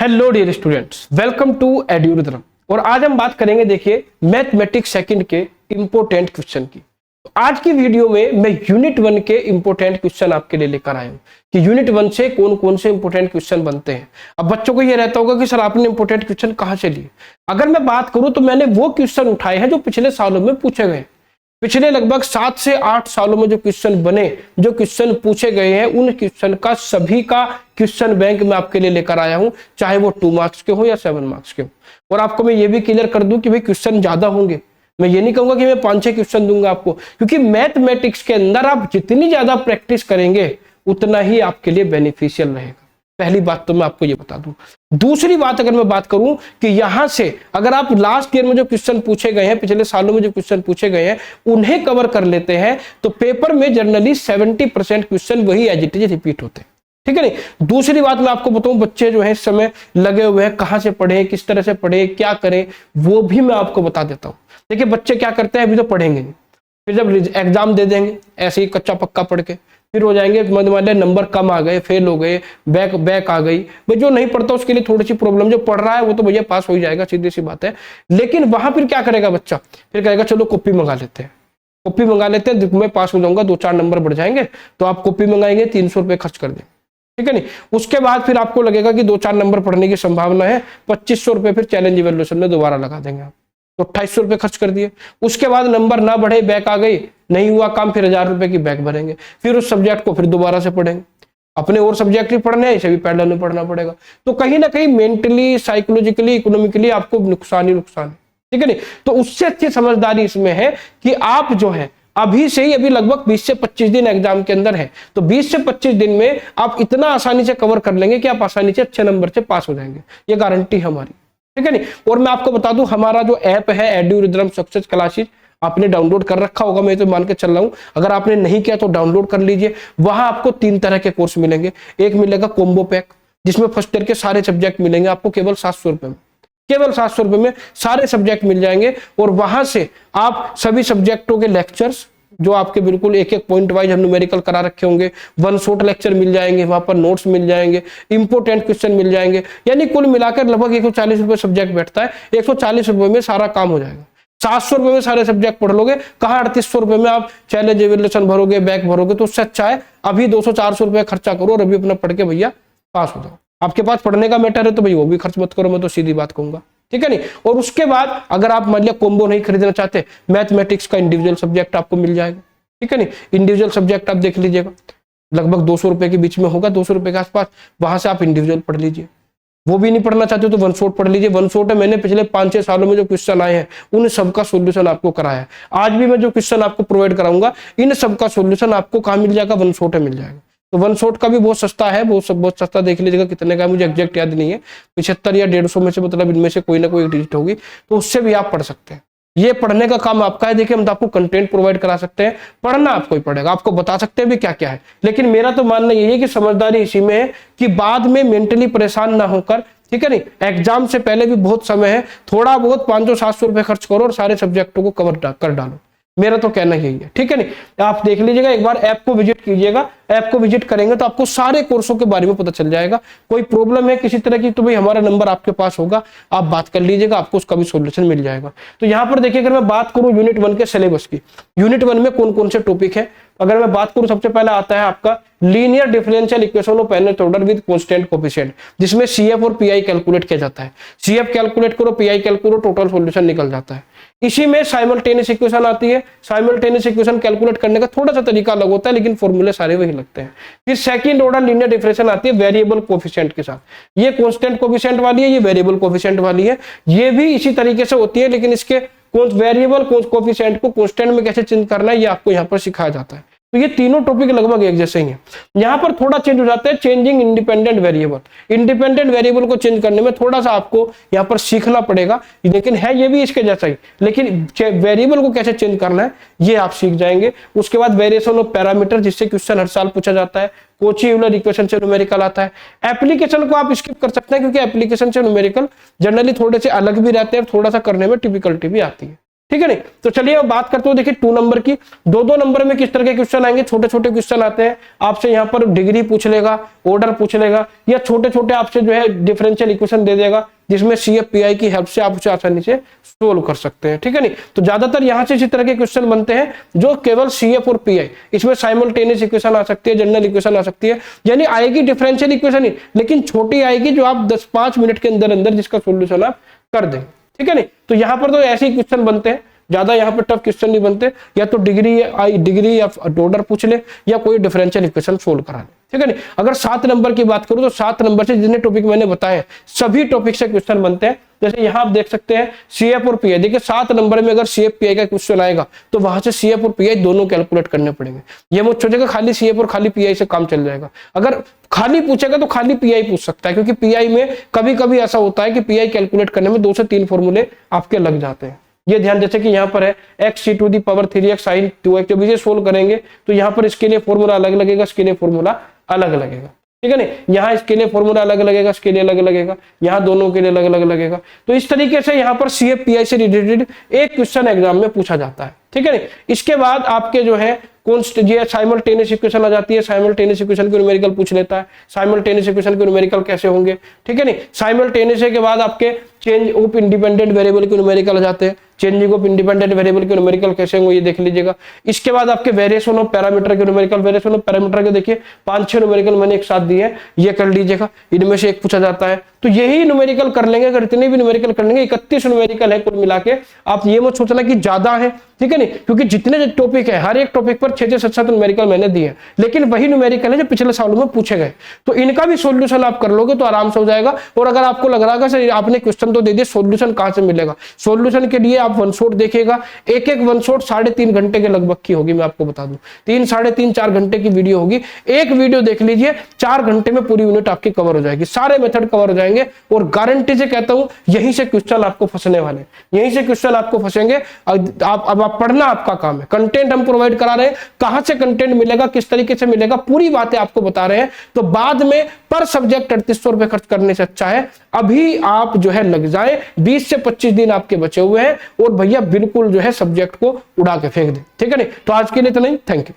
Hello dear students, welcome to Edurhythm. और आज हम बात करेंगे, देखिए, मैथमेटिक्स सेकंड के इंपोर्टेंट क्वेश्चन की। तो आज की वीडियो में मैं यूनिट 1 के इंपोर्टेंट क्वेश्चन आपके लिए लेकर आया हूं कि यूनिट 1 से कौन कौन से इंपोर्टेंट क्वेश्चन बनते हैं। अब बच्चों को यह रहता होगा कि सर आपने इंपोर्टेंट क्वेश्चन कहां से लिए। अगर मैं बात करूं तो मैंने वो क्वेश्चन उठाए हैं जो पिछले सालों में पूछे गए। पिछले लगभग 7 से 8 सालों में जो क्वेश्चन बने, जो क्वेश्चन पूछे गए हैं, उन क्वेश्चन का सभी का क्वेश्चन बैंक में आपके लिए लेकर आया हूं, चाहे वो 2 मार्क्स के हो या 7 मार्क्स के हो। और आपको मैं ये भी क्लियर कर दूं कि भाई क्वेश्चन ज्यादा होंगे। मैं ये नहीं कहूंगा कि मैं 5-6 क्वेश्चन दूंगा आपको, क्योंकि मैथमेटिक्स के अंदर आप जितनी ज्यादा प्रैक्टिस करेंगे उतना ही आपके लिए बेनिफिशियल रहेगा। पहली बात तो मैं आपको ये बता दूं। दूसरी बात, अगर मैं बात करूं कि यहां से अगर आप लास्ट ईयर में जो क्वेश्चन पूछे गए हैं, पिछले सालों में जो क्वेश्चन पूछे गए हैं, उन्हें कवर कर लेते हैं तो पेपर में जनरली 70% क्वेश्चन वही एज इट इज रिपीट होते हैं। ठीक है नहीं। दूसरी बात मैं आपको बताऊं, बच्चे जो है इस समय लगे हुए हैं, कहां से पढ़े, किस तरह से पढ़े, क्या करें, वो भी मैं आपको बता देता हूं। देखिए बच्चे क्या करते हैं, अभी तो पढ़ेंगे नहीं, फिर जब एग्जाम दे देंगे ऐसे ही कच्चा पक्का पढ़ के फिर हो जाएंगे, मान लिया नंबर कम आ गए, फेल हो गए, बैक आ गई। भाई जो नहीं पढ़ता उसके लिए थोड़ी सी प्रॉब्लम, जो पढ़ रहा है वो तो भैया पास हो ही जाएगा, सीधी सी बात है। लेकिन वहां फिर क्या करेगा बच्चा, फिर कहेगा चलो कॉपी मंगा लेते हैं, कॉपी मंगा लेते हैं, मैं पास हो जाऊंगा, 2-4 नंबर बढ़ जाएंगे। तो आप कॉपी मंगाएंगे, 300 रुपए खर्च कर दें, ठीक है नहीं। उसके बाद फिर आपको लगेगा कि 2-4 नंबर पढ़ने की संभावना है, 2500 रुपए फिर चैलेंज इवैल्यूएशन में दोबारा लगा देंगे आप, तो 2800 रुपए खर्च कर दिए। उसके बाद नंबर ना बढ़े, बैक आ गई, नहीं हुआ काम, फिर 1000 रुपए की बैक भरेंगे, फिर उस सब्जेक्ट को फिर दोबारा से पढ़ेंगे। अपने और सब्जेक्ट भी पढ़ने हैं, इसे भी पैरेलल में पढ़ना पड़ेगा। तो कहीं ना कहीं मेंटली, साइकोलॉजिकली, इकोनॉमिकली आपको नुकसान ही नुकसान है, ठीक है नहीं। तो उससे अच्छी समझदारी इसमें है कि आप जो है अभी से ही, अभी लगभग 20 से 25 दिन एग्जाम के अंदर है, तो 20 से 25 दिन में आप इतना आसानी से कवर कर लेंगे कि आप आसानी से अच्छे नंबर से पास हो जाएंगे, ये गारंटी हमारी, ठीक है नहीं। और मैं आपको बता दूं, हमारा जो ऐप है एड्यूरिदम सक्सेस क्लासेस, आपने डाउनलोड कर रखा होगा, मैं तो मान के चल रहा हूं। अगर आपने नहीं किया तो डाउनलोड कर लीजिए। वहां आपको 3 तरह के कोर्स मिलेंगे। एक मिलेगा कॉम्बो पैक, जिसमें फर्स्ट ईयर के सारे सब्जेक्ट मिलेंगे आपको केवल 700 रुपए में, केवल 700 रुपए में सारे सब्जेक्ट मिल जाएंगे। और वहां से आप सभी सब्जेक्टों के लेक्चर्स, जो आपके बिल्कुल एक एक पॉइंट वाइज हम न्यूमेरिकल करा रखे होंगे, 1 शॉट लेक्चर मिल जाएंगे, वहां पर नोट्स मिल जाएंगे, इंपोर्टेंट क्वेश्चन मिल जाएंगे। यानी कुल मिलाकर लगभग 140 रुपए सब्जेक्ट बैठता है, 140 रुपए में सारा काम हो जाएगा। 700 रुपए में सारे सब्जेक्ट पढ़ लोगे, कहाँ 3800 रुपए में आप चैलेंज इवैल्यूएशन भरोगे, बैक भरोगे। तो उससे अच्छा है अभी 200-400 रुपए खर्चा करो और अभी अपना पढ़ के भैया पास हो जाओ। आपके पास पढ़ने का मैटर है तो भाई वो भी खर्च मत करो, मैं तो सीधी बात कहूंगा, ठीक है नहीं। और उसके बाद अगर आप मान लिया कॉम्बो नहीं खरीदना चाहते, मैथमेटिक्स का इंडिविजुअल सब्जेक्ट आपको मिल जाएगा, ठीक है नहीं। इंडिविजुअल सब्जेक्ट आप देख लीजिएगा, लगभग 200 रुपए के बीच में होगा, 200 रुपए के आसपास। वहां से आप इंडिविजुअल पढ़ लीजिए। वो भी नहीं पढ़ना चाहते तो 1 शॉट पढ़ लीजिए। 1 शॉट है, मैंने पिछले 5-6 सालों में जो क्वेश्चन आए हैं उन सबका सोल्यूशन आपको कराया है। आज भी मैं जो क्वेश्चन आपको प्रोवाइड कराऊंगा, इन सबका सोल्यूशन आपको कहाँ मिल जाएगा, 1 शॉट में मिल जाएगा। तो 1 शॉट का भी बहुत सस्ता है, बहुत सस्ता, देख लीजिएगा कितने का, मुझे एग्जैक्ट याद नहीं है, 75 या 150 में से, मतलब इनमें से कोई ना कोई एक डिजिट होगी, तो उससे भी आप पढ़ सकते हैं। ये पढ़ने का काम आपका है। देखिए हम तो आपको कंटेंट प्रोवाइड करा सकते हैं, पढ़ना आपको ही पड़ेगा, आपको बता सकते हैं भी क्या क्या है। लेकिन मेरा तो मानना यही है कि समझदारी इसी में है कि बाद में मेंटली परेशान ना होकर, ठीक है नहीं, एग्जाम से पहले भी बहुत समय है, थोड़ा बहुत 500-700 रुपए खर्च करो और सारे सब्जेक्टों को कवर कर डालो। मेरा तो कहना यही है, ठीक है नहीं। आप देख लीजिएगा, एक बार ऐप को विजिट कीजिएगा। ऐप को विजिट करेंगे तो आपको सारे कोर्सों के बारे में पता चल जाएगा। कोई प्रॉब्लम है किसी तरह की तो भाई हमारा नंबर आपके पास होगा, आप बात कर लीजिएगा, आपको उसका भी सॉल्यूशन मिल जाएगा। तो यहाँ पर देखिए, अगर मैं बात करूं यूनिट 1 के सिलेबस की, यूनिट 1 में कौन कौन से टॉपिक है, अगर मैं बात करूं, सबसे पहले आता है आपका linear differential equation of nth order with constant coefficient, जिसमें CF और PI कैलकुलेट किया जाता है। CF कैलकुलेट करो, PI कैलकुलेट, टोटल सॉल्यूशन निकल जाता है। इसी में साइमल्टेनियस इक्वेशन आती है। साइमल्टेनियस इक्वेशन कैलकुलेट करने का थोड़ा सा तरीका अलग होता है, लेकिन फॉर्मूले सारे वही लगते हैं। फिर सेकंड ऑर्डर लीनियर डिफरेंशियल आती है वेरिएबल कोएफिशिएंट के साथ। ये कांस्टेंट कोएफिशिएंट वाली है, ये वेरिएबल कोएफिशिएंट वाली है। ये भी इसी तरीके से होती है, लेकिन इसके वेरिएबल कोएफिशिएंट को कांस्टेंट में कैसे चेंज करना है ये आपको यहाँ पर सिखाया जाता है। तो ये तीनों टॉपिक लगभग एक जैसे ही हैं। यहाँ पर थोड़ा चेंज हो जाता है, changing independent variable. Independent variable को चेंज करने में थोड़ा सा आपको यहाँ पर सीखना पड़ेगा, लेकिन है ये भी इसके जैसा ही, लेकिन वेरिएबल को कैसे चेंज करना है ये आप सीख जाएंगे। उसके बाद वेरिएशन ऑफ पैरामीटर, जिससे क्वेश्चन हर साल पूछा जाता है। कोची यूलर इक्वेशन से न्यूमेरिकल आता है। एप्लीकेशन को आप स्किप कर सकते हैं, क्योंकि एप्लीकेशन से न्यूमेरिकल जनरली थोड़े से अलग भी रहते हैं, थोड़ा सा करने में डिफिकल्टी भी आती है। ठीक है नहीं। तो चलिए अब बात करते हो देखिए 2 नंबर की। 2-2 नंबर में किस तरह के क्वेश्चन आएंगे, छोटे छोटे क्वेश्चन आते हैं आपसे, यहाँ पर डिग्री पूछ लेगा, ऑर्डर पूछ लेगा, या छोटे छोटे आपसे जो है डिफरेंशियल इक्वेशन दे देगा, जिसमें सीएफ पीआई की हेल्प से आप उसे आसानी से सोल्व कर सकते हैं। ठीक है नहीं। तो ज्यादातर यहाँ से इसी तरह के क्वेश्चन बनते हैं जो केवल सीएफ और पीआई, इसमें साइमल्टेनियस इक्वेशन आ सकती है, जनरल इक्वेशन आ सकती है, यानी आएगी डिफरेंशियल इक्वेशन ही, लेकिन छोटी आएगी जो आप 10-5 मिनट के अंदर अंदर जिसका सोल्यूशन आप कर देंगे। ठीक है नहीं। तो यहाँ पर तो ऐसे ही क्वेश्चन बनते हैं, ज्यादा यहाँ पे टफ क्वेश्चन नहीं बनते, या तो डिग्री या ऑर्डर पूछ ले या कोई डिफरेंशियल इक्वेशन सोल्व करा ले। ठीक है नहीं। अगर 7 नंबर की बात करूं तो 7 नंबर से जितने टॉपिक मैंने बताए सभी टॉपिक से क्वेश्चन बनते हैं। जैसे यहाँ आप देख सकते हैं सीएफ और पीआई, देखिए 7 नंबर में अगर सीएफ पीआई का क्वेश्चन आएगा तो वहां से सीएफ और पीआई दोनों कैलकुलेट करने पड़ेंगे। ये मत सोचेगा खाली सीएफ और खाली पीआई से काम चल जाएगा। अगर खाली पूछेगा तो खाली पीआई पूछ सकता है, क्योंकि पीआई में कभी कभी ऐसा होता है कि पीआई कैलकुलेट करने में 2 से 3 फॉर्मूले आपके लग जाते हैं। ये ध्यान, जैसे कि यहाँ पर है x⁻³ sin 2x, जब इसे सोल्व करेंगे तो यहाँ पर इसके लिए फॉर्मूला अलग लगेगा, इसके लिए फॉर्मूला अलग लगेगा। ठीक है नहीं। यहाँ इसके लिए फॉर्मूला अलग लगेगा, इसके लिए अलग लगेगा, यहाँ दोनों के लिए अलग अलग लगेगा। तो इस तरीके से यहाँ पर सीएफ पीआई से रिलेटेड एक क्वेश्चन एग्जाम में पूछा जाता है। ठीक है नहीं। इसके बाद आपके जो है ये साइमल्टेनियस इक्वेशन आ जाती है, साइमल्टेनियस इक्वेशन के न्यूमेरिकल पूछ लेता है, साइमल्टेनियस इक्वेशन के न्यूमेरिकल कैसे होंगे। ठीक है नहीं। साइमल्टेनियस के बाद आपके चेंज ऑफ इंडिपेंडेंट वेरिएबल के न्यूमेरिकल आ जाते हैं, चेंजिंग ऑफ इंडिपेंडेंट वेरिएबल के न्यूमेरिकल कैसे होंगे ये देख लीजिएगा। इसके बाद आपके वेरिएशन ऑफ पैरामीटर के न्यूमेरिकल, वेरिएशन ऑफ पैरामीटर के देखिए 5-6 न्यूमेरिकल मैंने एक साथ दिए हैं, ये कर लीजिएगा, इनमें से एक पूछा जाता है। तो यही न्यूमेरिकल कर लेंगे, अगर इतने भी न्यूमेरिकल कर लेंगे, 31 न्यूमेरिकल है कुल मिला के। आप ये मत सोचना कि ज्यादा है, ठीक है नहीं, क्योंकि जितने टॉपिक है हर एक टॉपिक पर 6-7 न्यूमेरिकल मैंने दिए, लेकिन वही न्यूमेरिकल है जो पिछले सालों में पूछे गए। तो इनका भी सॉल्यूशन आप कर लोगे तो आराम से हो जाएगा। और अगर आपको लग रहा है सर आपने क्वेश्चन तो दे दिया, सॉल्यूशन कहां से मिलेगा, सॉल्यूशन के लिए आप वन शॉट देखिएगा, एक वन शॉट 3.5 घंटे के लगभग की होगी, मैं आपको बता दूं 3-3.5-4 घंटे की वीडियो होगी। एक वीडियो देख लीजिए, 4 घंटे में पूरी यूनिट आपकी कवर हो जाएगी, सारे मेथड कवर हो जाएंगे। और गारंटी से कहता हूं यहीं से क्वेश्चन आपको फंसने वाले, यहीं से क्वेश्चन आपको फंसेंगे। अब पढ़ना आपका काम है, कंटेंट हम प्रोवाइड करा रहे हैं, कहां से कंटेंट मिलेगा, किस तरीके से मिलेगा, पूरी बातें आपको बता रहे हैं। तो बाद में पर सब्जेक्ट 3800 रुपए खर्च करने से अच्छा है अभी आप जो है लग जाए। 20 से 25 दिन आपके बचे हुए हैं और भैया बिल्कुल जो है सब्जेक्ट को उड़ा के फेंक दे। ठीक है नहीं। तो आज के लिए तो नहीं, थैंक यू।